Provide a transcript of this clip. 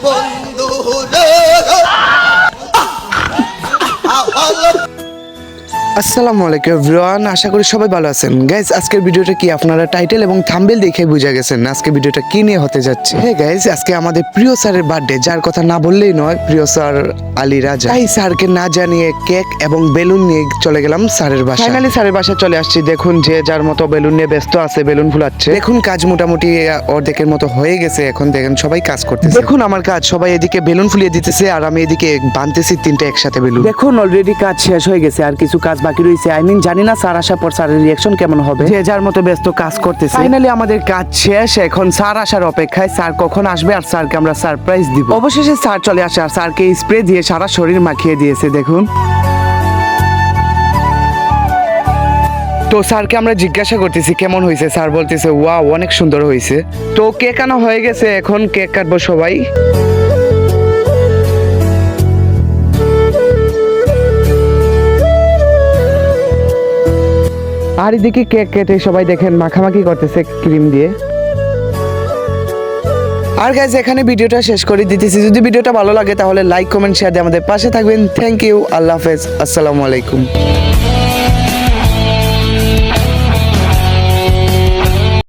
বন্ধু আসসালামু আলাইকুম এভরিওয়ান, আশা করি সবাই ভালো আছেন। গাইজ, আজকের ভিডিওটা কি আপনারা টাইটেল এবং থাম্বনেল দেখে বুঝে গেছেন আজকে ভিডিওটা কি নিয়ে হতে যাচ্ছে। হ্যাঁ গাইজ, আজকে আমাদের প্রিয় স্যারের বার্থডে, যার কথা না বললেই নয়, প্রিয় স্যার আলী রাজা। তাই স্যারকে না জানিয়ে কেক এবং বেলুন নিয়ে চলে গেলাম স্যারের বাসায়। ফাইনালি স্যারের বাসায় চলে আসছি। দেখুন, যে যার মতো বেলুন নিয়ে ব্যস্ত আছে, বেলুন ফুলাচ্ছে। দেখুন, কাজ মোটামুটি অর্ধেকের মতো হয়ে গেছে। এখন দেখেন সবাই কাজ করতেছে। দেখুন আমার কাজ, সবাই এদিকে বেলুন ফুলিয়ে দিতেছে আর আমি এদিকে বানতেছি তিনটা একসাথে বেলুন। দেখুন, অলরেডি কাজ শেষ হয়ে গেছে, আর কিছু কাজ বাকি রয়েছে। জানি না স্যার আসার পর স্যারের রিঅ্যাকশন কেমন হবে। যে যার মতো ব্যস্ত কাজ করতেছে। ফাইনালি আমাদের কাজ শেষ, এখন স্যার আসার অপেক্ষায়। স্যার কখন আসবে আর স্যারকে আমরা সারপ্রাইজ দিব। অবশেষে স্যার চলে আসে আর স্যারকে স্প্রে দিয়ে সারা শরীর মাখিয়ে দিয়েছে। দেখুন, তো স্যারকে আমরা জিজ্ঞাসা করতেছি কেমন হয়েছে। স্যার বলতেছে ওয়াও, অনেক সুন্দর হয়েছে। তো কেক আনা হয়ে গেছে, এখন কেক কাটবো সবাই। আর এদিকে কেক কেটে সবাই দেখেন মাখামাখি করতেছে ক্রিম দিয়ে। আর গাইজ, এখানে ভিডিওটা শেষ করে দিতেছি। যদি ভিডিওটা ভালো লাগে তাহলে লাইক, কমেন্ট, শেয়ার দিয়ে আমাদের পাশে থাকবেন। থ্যাংক ইউ, আল্লাহ হাফেজ, আসসালামু আলাইকুম।